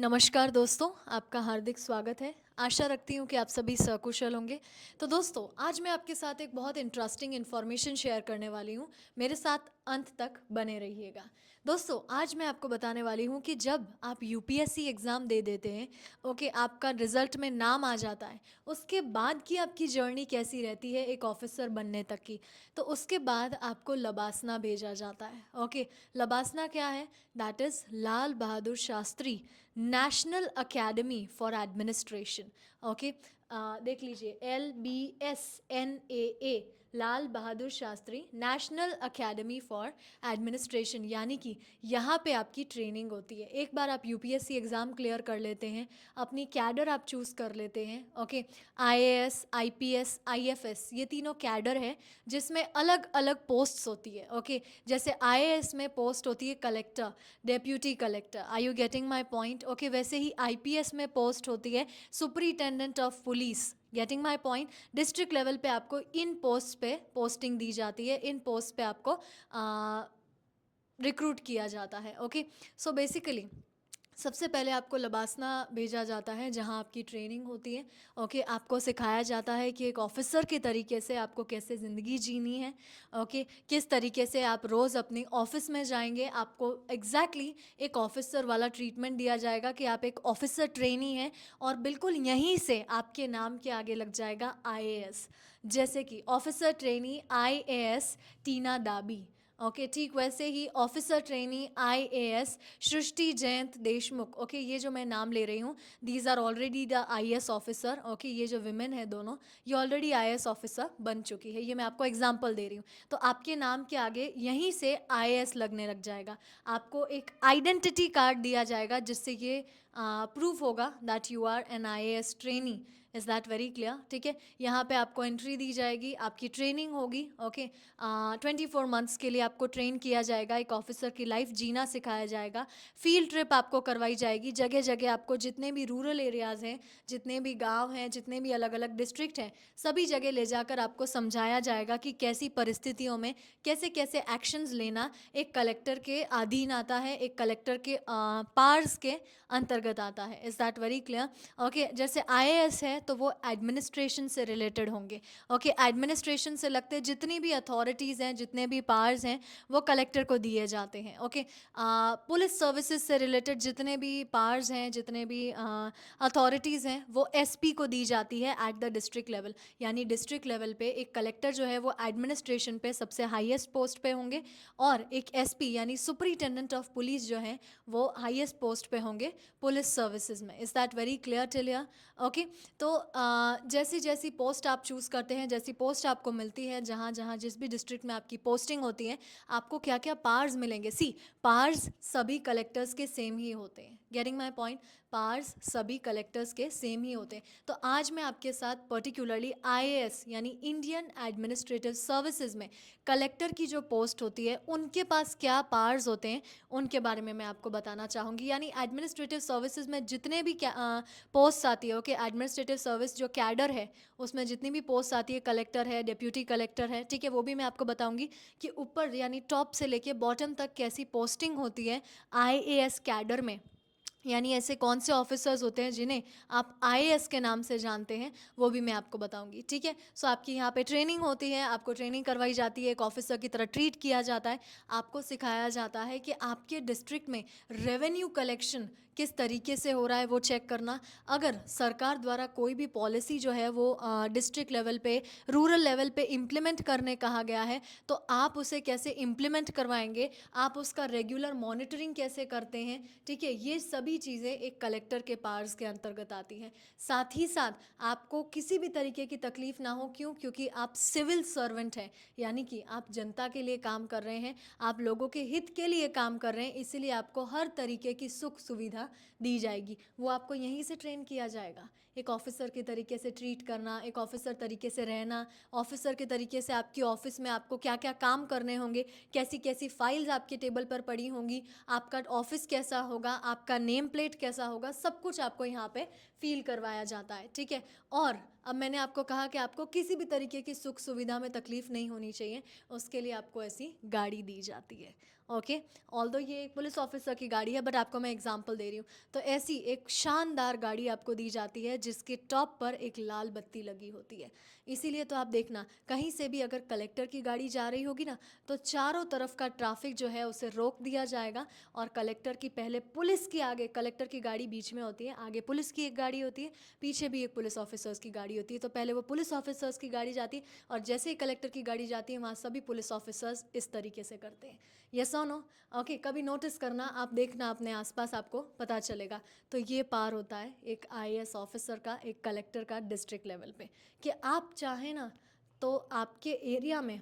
नमस्कार दोस्तों, आपका हार्दिक स्वागत है। आशा रखती हूँ कि आप सभी सकुशल होंगे। तो दोस्तों, आज मैं आपके साथ एक बहुत इंटरेस्टिंग इन्फॉर्मेशन शेयर करने वाली हूँ। मेरे साथ अंत तक बने रहिएगा। दोस्तों, आज मैं आपको बताने वाली हूँ कि जब आप यूपीएससी एग्ज़ाम दे देते हैं, ओके, आपका रिज़ल्ट में नाम आ जाता है, उसके बाद की आपकी जर्नी कैसी रहती है एक ऑफ़िसर बनने तक की। तो उसके बाद आपको लबासना भेजा जाता है, ओके। लबासना क्या है? That is Lal Bahadur Shastri national academy for administration, okay. देख लीजिए, LBSNAA, Lal Bahadur Shastri national academy for administration, यानी कि यहाँ पे आपकी ट्रेनिंग होती है। एक बार आप यूपीएससी एग्ज़ाम क्लियर कर लेते हैं, अपनी कैडर आप चूज़ कर लेते हैं, ओके। आईएएस, आईपीएस, आईएफएस, ये तीनों कैडर है जिसमें अलग अलग पोस्ट्स होती है, ओके। जैसे आईएएस में पोस्ट होती है collector, deputy collector. Are you getting my point? Okay, वैसे ही आईपीएस में पोस्ट होती है superintendent of police. Getting my point? District level पे आपको इन पोस्ट पे पोस्टिंग दी जाती है, इन पोस्ट पे आपको रिक्रूट किया जाता है, ओके। सो बेसिकली सबसे पहले आपको लबासना भेजा जाता है जहां आपकी ट्रेनिंग होती है, ओके। आपको सिखाया जाता है कि एक ऑफिसर के तरीके से आपको कैसे ज़िंदगी जीनी है, ओके। किस तरीके से आप रोज़ अपनी ऑफिस में जाएंगे, आपको एग्जैक्टली एक ऑफिसर वाला ट्रीटमेंट दिया जाएगा कि आप एक ऑफिसर ट्रेनी हैं और बिल्कुल यहीं से आपके नाम के आगे लग जाएगा आईएएस। जैसे कि ऑफिसर ट्रेनी आईएएस टीना दाबी, ओके, ठीक वैसे ही officer trainee IAS Srushti Jayant Deshmukh, okay. ये जो मैं नाम ले रही हूँ, these are already the IAS officer, okay. ये जो विमेन है दोनों, ये ऑलरेडी आईएएस ऑफिसर बन चुकी है। ये मैं आपको एग्जांपल दे रही हूँ। तो आपके नाम के आगे यहीं से आईएएस लगने लग जाएगा। आपको एक आइडेंटिटी कार्ड दिया जाएगा जिससे ये प्रूफ होगा that you are an IAS trainee. Is that very clear? ठीक है, यहाँ पे आपको एंट्री दी जाएगी, आपकी ट्रेनिंग होगी, ओके। 24 मंथ्स के लिए आपको ट्रेन किया जाएगा, एक ऑफिसर की लाइफ जीना सिखाया जाएगा। फील्ड ट्रिप आपको करवाई जाएगी, जगह जगह आपको जितने भी रूरल एरियाज़ हैं, जितने भी गांव हैं, जितने भी अलग अलग डिस्ट्रिक्ट हैं, सभी जगह ले जाकर आपको समझाया जाएगा कि कैसी परिस्थितियों में कैसे कैसे एक्शंस लेना एक कलेक्टर के अधीन आता है, एक कलेक्टर के पार्स के अंतर्गत आता है। Is that very clear? Okay, जैसे आईएएस है तो वो एडमिनिस्ट्रेशन से रिलेटेड होंगे, ओके। एडमिनिस्ट्रेशन से लगते जितनी भी अथॉरिटीज़ हैं, जितने भी पावर्स हैं, वो कलेक्टर को दिए जाते हैं, ओके। पुलिस सर्विसेज से रिलेटेड जितने भी पावर्स हैं, जितने भी अथॉरिटीज़ हैं, वो एसपी को दी जाती है एट द डिस्ट्रिक्ट लेवल। यानी डिस्ट्रिक्ट लेवल पे एक कलेक्टर जो है वो एडमिनिस्ट्रेशन पे सबसे हाईएस्ट पोस्ट पे होंगे और एक एसपी यानी सुपरिटेंडेंट ऑफ पुलिस जो है वो हाईएस्ट पोस्ट पे होंगे पुलिस सर्विसेज में। Is that very clear till here? Okay. तो जैसी जैसी पोस्ट आप चूज़ करते हैं, जैसी पोस्ट आपको मिलती है, जहाँ जहाँ जिस भी डिस्ट्रिक्ट में आपकी पोस्टिंग होती है, आपको क्या क्या पावर्स मिलेंगे। सी, पावर्स सभी कलेक्टर्स के सेम ही होते हैं। Getting my point? पावर्स सभी कलेक्टर्स के सेम ही होते हैं। तो आज मैं आपके साथ पर्टिकुलरली आईएएस यानी इंडियन एडमिनिस्ट्रेटिव सर्विसेज में कलेक्टर की जो पोस्ट होती है उनके पास क्या पावर्स होते हैं, उनके बारे में मैं आपको बताना चाहूँगी। यानी एडमिनिस्ट्रेटिव सर्विसेज में जितने भी पोस्ट आती है, ओके, एडमिनिस्ट्रेटिव सर्विस जो कैडर है उसमें जितनी भी पोस्ट आती है, कलेक्टर है, डिप्यूटी कलेक्टर है, ठीक है, वो भी मैं आपको बताऊंगी कि ऊपर यानी टॉप से लेके बॉटम तक कैसी पोस्टिंग होती है आईएएस कैडर में। यानी ऐसे कौन से ऑफिसर्स होते हैं जिन्हें आप आईएएस के नाम से जानते हैं, वो भी मैं आपको बताऊंगी, ठीक है। सो आपकी यहाँ पे ट्रेनिंग होती है, आपको ट्रेनिंग करवाई जाती है, एक ऑफिसर की तरह ट्रीट किया जाता है। आपको सिखाया जाता है कि आपके डिस्ट्रिक्ट में रेवेन्यू कलेक्शन किस तरीके से हो रहा है वो चेक करना। अगर सरकार द्वारा कोई भी पॉलिसी जो है वो डिस्ट्रिक्ट लेवल पे, रूरल लेवल पे इम्प्लीमेंट करने कहा गया है, तो आप उसे कैसे इम्प्लीमेंट करवाएंगे, आप उसका रेगुलर मॉनिटरिंग कैसे करते हैं, ठीक है। ये सभी चीज़ें एक कलेक्टर के पावर्स के अंतर्गत आती हैं। साथ ही साथ आपको किसी भी तरीके की तकलीफ ना हो, क्यों? क्योंकि आप सिविल सर्वेंट हैं, यानी कि आप जनता के लिए काम कर रहे हैं, आप लोगों के हित के लिए काम कर रहे हैं, इसीलिए आपको हर तरीके की सुख सुविधा दी जाएगी। वो आपको यहीं से ट्रेन किया जाएगा, एक ऑफिसर के तरीके से ट्रीट करना, एक ऑफिसर तरीके से रहना, ऑफिसर के तरीके से आपकी ऑफिस में आपको क्या क्या काम करने होंगे, कैसी कैसी फाइल्स आपके टेबल पर पड़ी होंगी, आपका ऑफिस कैसा होगा, आपका नेम प्लेट कैसा होगा, सब कुछ आपको यहाँ पे फील करवाया जाता है, ठीक है। और अब मैंने आपको कहा कि आपको किसी भी तरीके की सुख सुविधा में तकलीफ नहीं होनी चाहिए, उसके लिए आपको ऐसी गाड़ी दी जाती है, ओके। ऑल्दो ये एक पुलिस ऑफिसर की गाड़ी है, बट आपको मैं एग्जांपल दे रही हूँ। तो ऐसी एक शानदार गाड़ी आपको दी जाती है जिसके टॉप पर एक लाल बत्ती लगी होती है। इसीलिए तो आप देखना, कहीं से भी अगर कलेक्टर की गाड़ी जा रही होगी ना, तो चारों तरफ का ट्रैफिक जो है उसे रोक दिया जाएगा, और कलेक्टर की पहले पुलिस की आगे, कलेक्टर की गाड़ी बीच में होती है, आगे पुलिस की एक गाड़ी होती है, पीछे भी एक पुलिस ऑफिसर्स की गाड़ी होती है। तो पहले वो पुलिस ऑफिसर्स की गाड़ी जाती है, और जैसे ही कलेक्टर की गाड़ी जाती है वहाँ सभी पुलिस ऑफिसर्स इस तरीके से करते हैं। यस और नो? ओके, कभी नोटिस करना, आप देखना अपने आसपास, आपको पता चलेगा। तो ये पार होता है एक आईएएस ऑफिसर का, एक कलेक्टर का डिस्ट्रिक्ट लेवल पे, कि आप चाहें ना तो आपके एरिया में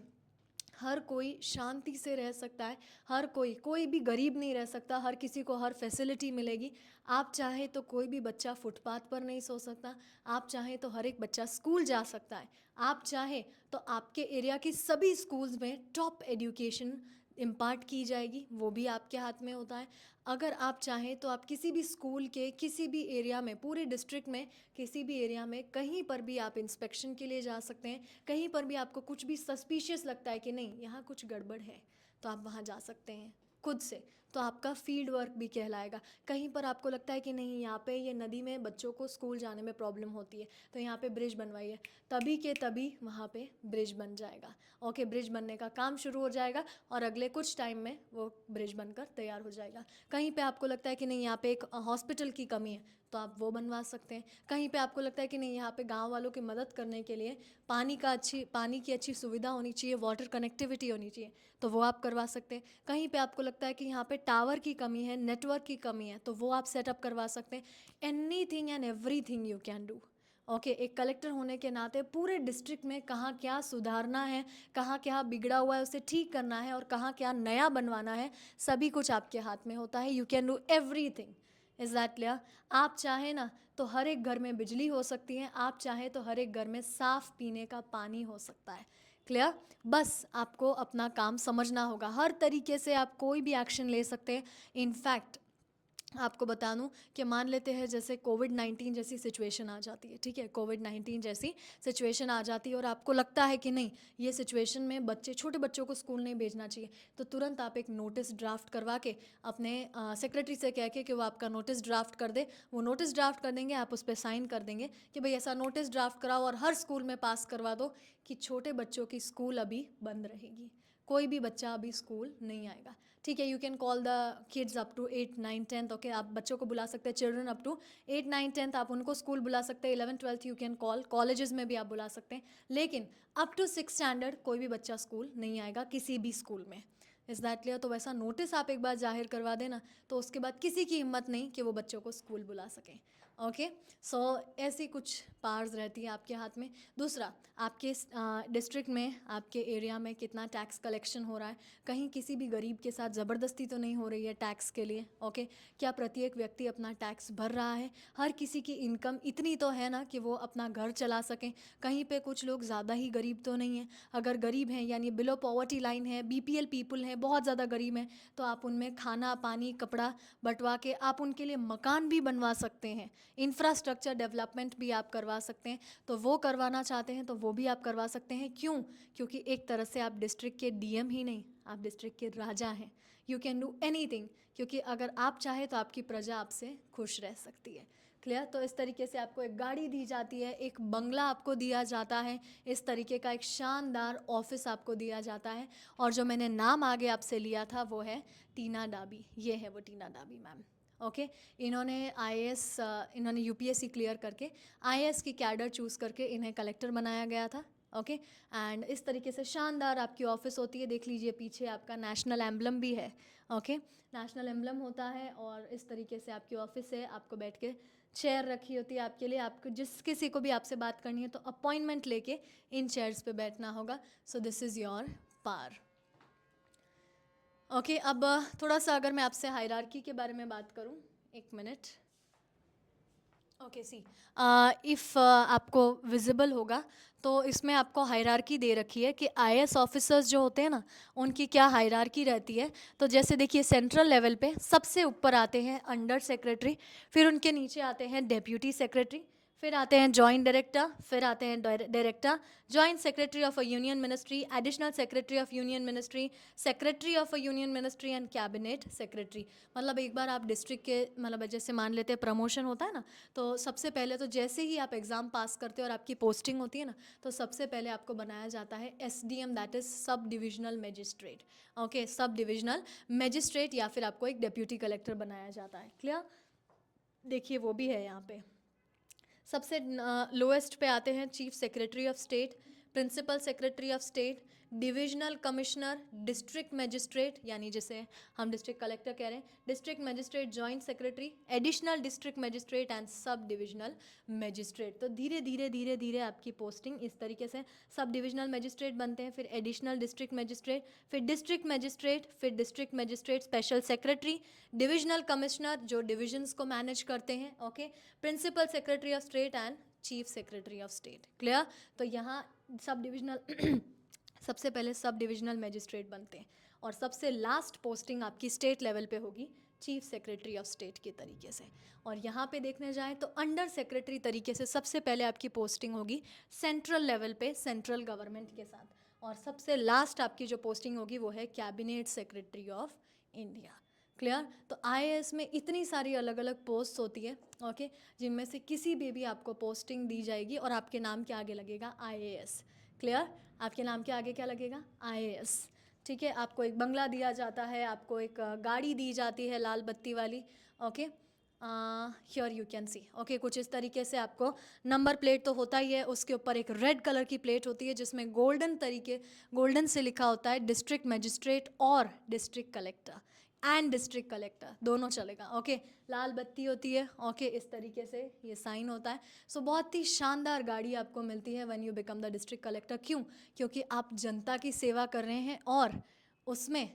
हर कोई शांति से रह सकता है, हर कोई भी गरीब नहीं रह सकता, हर किसी को हर फैसिलिटी मिलेगी। आप चाहे तो कोई भी बच्चा फुटपाथ पर नहीं सो सकता, आप चाहे तो हर एक बच्चा स्कूल जा सकता है, आप चाहे तो आपके एरिया की सभी स्कूल्स में टॉप एजुकेशन इम्पार्ट की जाएगी, वो भी आपके हाथ में होता है। अगर आप चाहें तो आप किसी भी स्कूल के किसी भी एरिया में, पूरे डिस्ट्रिक्ट में किसी भी एरिया में कहीं पर भी आप इंस्पेक्शन के लिए जा सकते हैं। कहीं पर भी आपको कुछ भी सस्पिशियस लगता है कि नहीं यहाँ कुछ गड़बड़ है, तो आप वहाँ जा सकते हैं खुद से, तो आपका फील्ड वर्क भी कहलाएगा। कहीं पर आपको लगता है कि नहीं यहाँ पे ये नदी में बच्चों को स्कूल जाने में प्रॉब्लम होती है, तो यहाँ पे ब्रिज बनवाइए, तभी के तभी वहाँ पे ब्रिज बन जाएगा। ओके, ब्रिज बनने का काम शुरू हो जाएगा, और अगले कुछ टाइम में वो ब्रिज बनकर तैयार हो जाएगा। कहीं पे आपको लगता है कि नहीं यहाँ पे एक हॉस्पिटल की कमी है, तो आप वो बनवा सकते हैं। कहीं पे आपको लगता है कि नहीं यहाँ पे गांव वालों की मदद करने के लिए पानी की अच्छी सुविधा होनी चाहिए, वाटर कनेक्टिविटी होनी चाहिए, तो वो आप करवा सकते हैं। कहीं पे आपको लगता है कि यहाँ पे टावर की कमी है, नेटवर्क की कमी है, तो वो आप सेटअप करवा सकते हैं। Anything and everything you can do. Okay, एक कलेक्टर होने के नाते पूरे डिस्ट्रिक्ट में कहाँ क्या सुधारना है, कहाँ क्या बिगड़ा हुआ है उसे ठीक करना है, और कहाँ क्या नया बनवाना है, सभी कुछ आपके हाथ में होता है। You can do everything. Is that clear? आप चाहें ना तो हर एक घर में बिजली हो सकती है, आप चाहें तो हर एक घर में साफ़ पीने का पानी हो सकता है। क्लियर? बस आपको अपना काम समझना होगा, हर तरीके से आप कोई भी एक्शन ले सकते हैं। इनफैक्ट आपको बता दूं कि मान लेते हैं जैसे कोविड-19 जैसी सिचुएशन आ जाती है, ठीक है, कोविड-19 जैसी सिचुएशन आ जाती है, और आपको लगता है कि नहीं ये सिचुएशन में छोटे बच्चों को स्कूल नहीं भेजना चाहिए, तो तुरंत आप एक नोटिस ड्राफ्ट करवा के अपने सेक्रेटरी से कह के कि वो आपका नोटिस ड्राफ्ट कर दे। वो नोटिस ड्राफ्ट कर देंगे, आप उस पर साइन कर देंगे कि भाई ऐसा नोटिस ड्राफ्ट कराओ, और हर स्कूल में पास करवा दो कि छोटे बच्चों की स्कूल अभी बंद रहेगी, कोई भी बच्चा अभी स्कूल नहीं आएगा। ठीक है, you can call the kids up to 8, 9, 10। Okay, आप बच्चों को बुला सकते हैं, चिल्ड्रन अप टू 8, 9, 10 आप उनको स्कूल बुला सकते हैं। 11, 12 यू कैन कॉल, कॉलेजेस में भी आप बुला सकते हैं, लेकिन अप टू 6 स्टैंडर्ड कोई भी बच्चा स्कूल नहीं आएगा किसी भी स्कूल में। Is that clear? तो वैसा नोटिस आप एक बार जाहिर करवा देना, तो उसके बाद किसी की हिम्मत नहीं कि वो बच्चों को स्कूल बुला सकें। ओके, सो ऐसी कुछ पावर्स रहती है आपके हाथ में। दूसरा, आपके डिस्ट्रिक्ट में, आपके एरिया में कितना टैक्स कलेक्शन हो रहा है, कहीं किसी भी गरीब के साथ ज़बरदस्ती तो नहीं हो रही है टैक्स के लिए। ओके, क्या प्रत्येक व्यक्ति अपना टैक्स भर रहा है, हर किसी की इनकम इतनी तो है ना कि वो अपना घर चला सकें। कहीं पे कुछ लोग ज़्यादा ही गरीब तो नहीं हैं, अगर गरीब हैं यानी बिलो पॉवर्टी लाइन है, बीपीएल पीपल हैं, बहुत ज़्यादा गरीब हैं, तो आप उनमें खाना पानी कपड़ा बंटवा के आप उनके लिए मकान भी बनवा सकते हैं, इंफ्रास्ट्रक्चर डेवलपमेंट भी आप करवा सकते हैं। तो वो करवाना चाहते हैं तो वो भी आप करवा सकते हैं। क्यों? क्योंकि एक तरह से आप डिस्ट्रिक्ट के डीएम ही नहीं, आप डिस्ट्रिक्ट के राजा हैं। यू कैन डू एनीथिंग, क्योंकि अगर आप चाहें तो आपकी प्रजा आपसे खुश रह सकती है। क्लियर? तो इस तरीके से आपको एक गाड़ी दी जाती है, एक बंगला आपको दिया जाता है, इस तरीके का एक शानदार ऑफिस आपको दिया जाता है। और जो मैंने नाम आगे आपसे लिया था वो है टीना डाबी। ये है वो टीना डाबी मैम। ओके, इन्होंने आईएएस, इन्होंने यूपीएससी क्लियर करके आईएएस की कैडर चूज़ करके इन्हें कलेक्टर बनाया गया था। ओके, एंड इस तरीके से शानदार आपकी ऑफिस होती है। देख लीजिए पीछे आपका नेशनल एम्बलम भी है। ओके, नेशनल एम्बलम होता है, और इस तरीके से आपकी ऑफिस है। आपको बैठ के चेयर रखी होती है आपके लिए, आपको जिस किसी को भी आपसे बात करनी है तो अपॉइंटमेंट लेके इन चेयर्स पे बैठना होगा। So this is your par. Okay, अब थोड़ा सा अगर मैं आपसे हायरार्की के बारे में बात करूं, एक मिनट। ओके, सी इफ़ आपको विजिबल होगा तो इसमें आपको हायरार्की दे रखी है कि आईएएस ऑफिसर्स जो होते हैं ना उनकी क्या हायरार्की रहती है। तो जैसे देखिए सेंट्रल लेवल पे सबसे ऊपर आते हैं अंडर सेक्रेटरी, फिर उनके नीचे आते हैं डेप्यूटी सेक्रेटरी, फिर आते हैं जॉइंट डायरेक्टर, फिर आते हैं director, joint secretary of a union ministry, additional secretary of union ministry, secretary of a union ministry and cabinet secretary. मतलब एक बार आप डिस्ट्रिक्ट के, मतलब जैसे मान लेते हैं प्रमोशन होता है ना, तो सबसे पहले तो जैसे ही आप एग्ज़ाम पास करते हो और आपकी पोस्टिंग होती है ना, तो सबसे पहले आपको बनाया जाता है SDM, दैट इज़ सब divisional magistrate. Okay, sub divisional magistrate, या फिर आपको एक डिप्यूटी कलेक्टर बनाया जाता है। क्लियर? देखिए वो भी है यहाँ पे। सबसे लोएस्ट पे आते हैं chief secretary of state, principal secretary of state, divisional commissioner, district magistrate, यानी जिसे हम डिस्ट्रिक्ट कलेक्टर कह रहे हैं, district magistrate, joint secretary, additional district magistrate and sub divisional magistrate. तो धीरे धीरे धीरे धीरे आपकी पोस्टिंग इस तरीके से सब डिविजनल मजिस्ट्रेट बनते हैं, फिर एडिशनल डिस्ट्रिक्ट मजिस्ट्रेट, फिर डिस्ट्रिक्ट मजिस्ट्रेट, फिर district magistrate special secretary, divisional commissioner जो डिविजन्स को मैनेज करते हैं, okay, principal secretary of state and chief secretary of state. Clear? तो यहाँ सब डिविजनल सबसे पहले सब डिविजनल मजिस्ट्रेट बनते हैं, और सबसे लास्ट पोस्टिंग आपकी स्टेट लेवल पे होगी चीफ सेक्रेटरी ऑफ स्टेट के तरीके से। और यहाँ पे देखने जाएँ तो अंडर सेक्रेटरी तरीके से सबसे पहले आपकी पोस्टिंग होगी सेंट्रल लेवल पे, सेंट्रल गवर्नमेंट के साथ, और सबसे लास्ट आपकी जो पोस्टिंग होगी वो है cabinet secretary of India. Clear? तो IAS में इतनी सारी अलग अलग पोस्ट होती है, ओके, जिनमें से किसी भी आपको पोस्टिंग दी जाएगी और आपके नाम के आगे लगेगा IAS। क्लियर? आपके नाम के आगे क्या लगेगा? IAS। ठीक है, आपको एक बंगला दिया जाता है, आपको एक गाड़ी दी जाती है लाल बत्ती वाली, okay, here you can C, okay, कुछ इस तरीके से आपको नंबर प्लेट तो होता ही है, उसके ऊपर एक रेड कलर की प्लेट होती है जिसमें गोल्डन से लिखा होता है डिस्ट्रिक्ट मजिस्ट्रेट और district collector and district collector, दोनों चलेगा। ओके, लाल बत्ती होती है, ओके, इस तरीके से ये साइन होता है। सो बहुत ही शानदार गाड़ी आपको मिलती है when you become the district collector. क्यों? क्योंकि आप जनता की सेवा कर रहे हैं और उसमें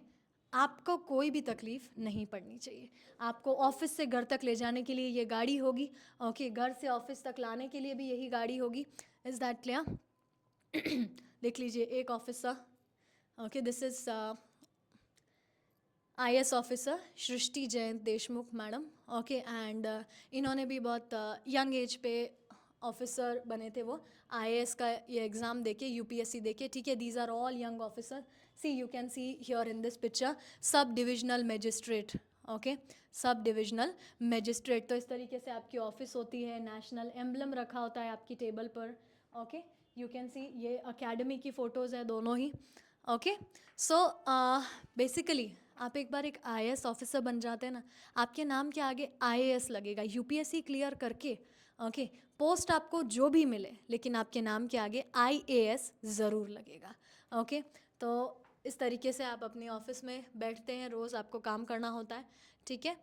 आपको कोई भी तकलीफ नहीं पड़नी चाहिए। आपको ऑफिस से घर तक ले जाने के लिए ये गाड़ी होगी, ओके, घर से ऑफिस तक लाने के लिए भी यही गाड़ी होगी। Is that clear? देख लीजिए, एक officer, okay, this is IAS officer Srishti Jayant Deshmukh madam, okay, and इन्होंने भी बहुत यंग एज पे ऑफिसर बने थे वो, IAS का ये एग्ज़ाम देके, UPSC देके, ठीक है। These are all young officer. See you can see here in this picture sub divisional magistrate, okay, sub divisional magistrate. तो इस तरीके से आपकी ऑफिस होती है, नेशनल एम्बलम रखा होता है आपकी टेबल पर, ओके, यू कैन सी। ये अकेडमी की फ़ोटोज़ है दोनों ही, ओके। सो बेसिकली आप एक बार एक IAS ऑफिसर बन जाते हैं ना, आपके नाम के आगे IAS लगेगा, UPSC क्लियर करके, ओके, पोस्ट आपको जो भी मिले लेकिन आपके नाम के आगे IAS ज़रूर लगेगा, ओके। तो इस तरीके से आप अपने ऑफिस में बैठते हैं, रोज़ आपको काम करना होता है, ठीक है।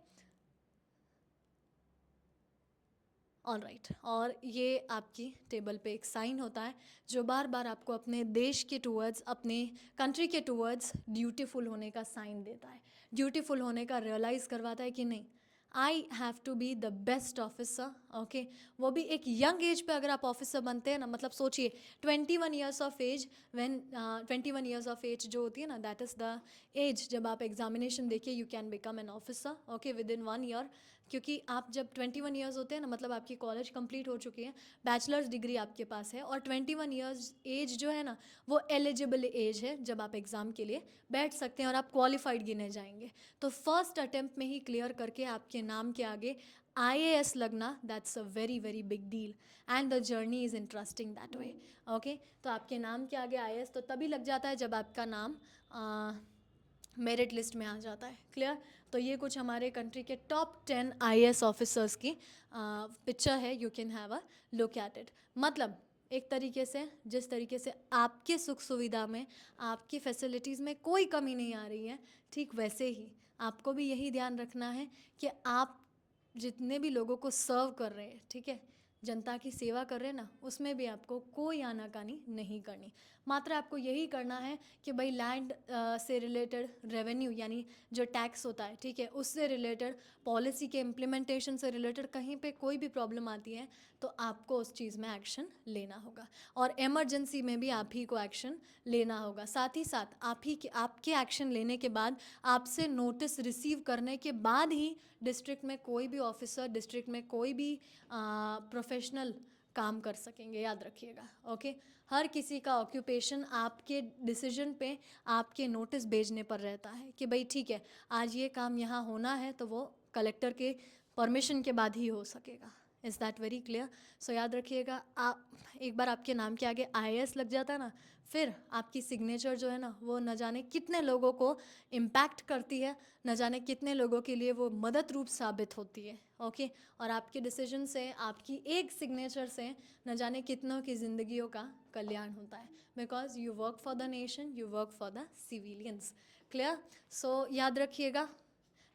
ऑल राइट, और ये आपकी टेबल पे एक साइन होता है जो बार बार आपको अपने देश के टूवर्ड्स, अपने कंट्री के टूवर्ड्स ड्यूटीफुल होने का साइन देता है, ड्यूटीफुल होने का रियलाइज़ करवाता है कि नहीं, I have to be the best officer, okay. वो भी एक यंग एज पे अगर आप ऑफिसर बनते हैं ना, मतलब सोचिए 21 years of age, when 21 years of age जो होती है ना, दैट इज़ द एज जब आप एग्जामिनेशन देखिए you can become an officer, okay, with in 1 year. क्योंकि आप जब 21 ईयर्स होते हैं ना, मतलब आपकी कॉलेज कंप्लीट हो चुकी है, बैचलर्स डिग्री आपके पास है, और 21 ईयर्स एज जो है ना, वो एलिजिबल एज है जब आप एग्ज़ाम के लिए बैठ सकते हैं और आप क्वालिफाइड गिने जाएंगे। तो फर्स्ट अटेम्प्ट में ही क्लियर करके आपके नाम के आगे IAS लगना, that's a very very big deal, and the journey is interesting that way, okay. तो आपके नाम के आगे IAS तो तभी लग जाता है जब आपका नाम मेरिट लिस्ट में आ जाता है। क्लियर? तो ये कुछ हमारे कंट्री के टॉप 10 IAS ऑफिसर्स की पिक्चर है, you can have a look at it. मतलब एक तरीके से जिस तरीके से आपके सुख सुविधा में, आपकी फैसिलिटीज़ में कोई कमी नहीं आ रही है, ठीक वैसे ही आपको भी यही ध्यान रखना है कि आप जितने भी लोगों को सर्व कर रहे हैं, ठीक है, जनता की सेवा कर रहे हैं ना, उसमें भी आपको कोई आनाकानी नहीं करनी। मात्र आपको यही करना है कि भाई लैंड से रिलेटेड रेवेन्यू, यानी जो टैक्स होता है, ठीक है, उससे रिलेटेड, पॉलिसी के इम्प्लीमेंटेशन से रिलेटेड कहीं पे कोई भी प्रॉब्लम आती है तो आपको उस चीज़ में एक्शन लेना होगा, और इमरजेंसी में भी आप ही को एक्शन लेना होगा। साथ ही साथ आपके एक्शन लेने के बाद, आपसे नोटिस रिसीव करने के बाद ही डिस्ट्रिक्ट में कोई भी ऑफिसर, डिस्ट्रिक्ट में कोई भी प्रोफेशनल काम कर सकेंगे, याद रखिएगा। ओके, हर किसी का ऑक्यूपेशन आपके डिसीजन पे, आपके नोटिस भेजने पर रहता है कि भाई ठीक है, आज ये काम यहाँ होना है तो वो कलेक्टर के परमिशन के बाद ही हो सकेगा। Is that very clear? So याद रखिएगा, आप एक बार आपके नाम के आगे IAS लग जाता है ना, फिर आपकी सिग्नेचर जो है ना, वो न जाने कितने लोगों को इम्पैक्ट करती है, न जाने कितने लोगों के लिए वो मदद रूप साबित होती है। ओके, और आपके डिसीजन से, आपकी एक सिग्नेचर से न जाने कितनों की ज़िंदगियों का कल्याण होता है, because you work for the nation, you work for the civilians. Clear? So याद रखिएगा,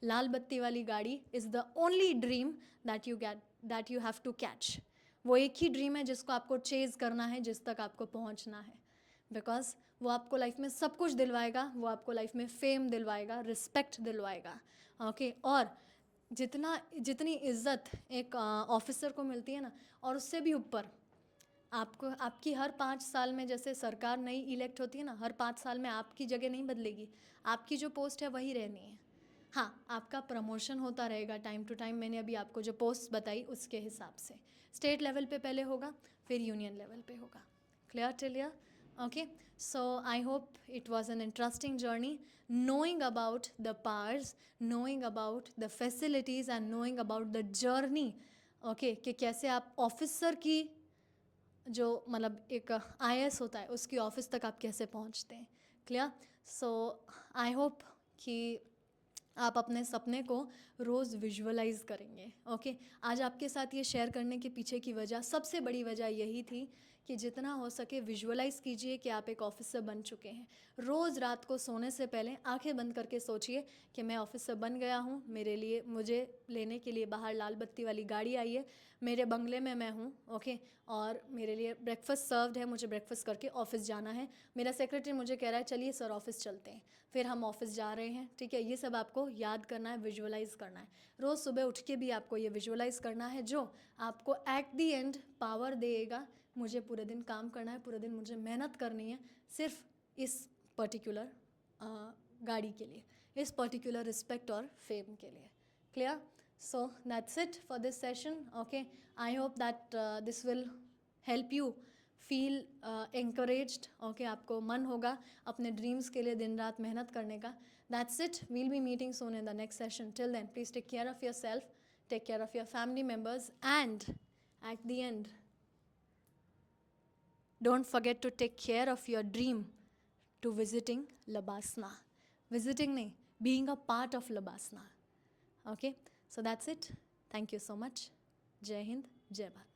लाल बत्ती वाली गाड़ी is the only dream that you have to catch. वो एक ही ड्रीम है जिसको आपको चेज़ करना है, जिस तक आपको पहुंचना है, बिकॉज वो आपको लाइफ में सब कुछ दिलवाएगा। वो आपको लाइफ में फेम दिलवाएगा, रिस्पेक्ट दिलवाएगा। ओके, और जितनी इज्जत एक ऑफिसर को मिलती है ना, और उससे भी ऊपर आपको, आपकी हर 5 साल में जैसे सरकार नई इलेक्ट होती है ना, हर 5 साल में आपकी जगह नहीं बदलेगी, आपकी जो पोस्ट है वही रहनी है। हाँ, आपका प्रमोशन होता रहेगा टाइम टू टाइम। मैंने अभी आपको जो पोस्ट बताई उसके हिसाब से स्टेट लेवल पे पहले होगा, फिर यूनियन लेवल पे होगा। Clear till here? Okay, so I hope it was an interesting journey, knowing about the powers, knowing about the facilities and knowing about the journey. Okay, कि कैसे आप ऑफिसर की जो मतलब एक IAS होता है उसकी ऑफिस तक आप कैसे पहुंचते हैं। क्लियर? सो आई होप कि आप अपने सपने को रोज़ विजुअलाइज करेंगे। ओके, आज आपके साथ ये शेयर करने के पीछे की वजह, सबसे बड़ी वजह यही थी कि जितना हो सके विजुअलाइज कीजिए कि आप एक ऑफिसर बन चुके हैं। रोज़ रात को सोने से पहले आंखें बंद करके सोचिए कि मैं ऑफिसर बन गया हूँ, मेरे लिए, मुझे लेने के लिए बाहर लाल बत्ती वाली गाड़ी आई है, मेरे बंगले में मैं हूँ। ओके, और मेरे लिए ब्रेकफास्ट सर्व्ड है, मुझे ब्रेकफास्ट करके ऑफिस जाना है, मेरा सेक्रेटरी मुझे कह रहा है चलिए सर ऑफिस चलते हैं, फिर हम ऑफिस जा रहे हैं। ठीक है, ये सब आपको याद करना है, विजुअलाइज करना है। रोज़ सुबह उठ के भी आपको ये विजुअलाइज करना है, जो आपको एट दी एंड पावर देगा। मुझे पूरे दिन काम करना है, पूरे दिन मुझे मेहनत करनी है, सिर्फ इस पर्टिकुलर गाड़ी के लिए, इस पर्टिकुलर रिस्पेक्ट और फेम के लिए। Clear? So that's it for this session. Okay, I hope that this will help you feel encouraged. Okay, आपको मन होगा अपने dreams के लिए दिन रात मेहनत करने का। That's it. We'll be meeting soon in the next session. Till then, please take care of yourself, take care of your family members, and at the end, don't forget to take care of your dream to visiting Labasna. Visiting nahi, being a part of Labasna. Okay, so that's it. Thank you so much. Jai Hind, Jai Bharat.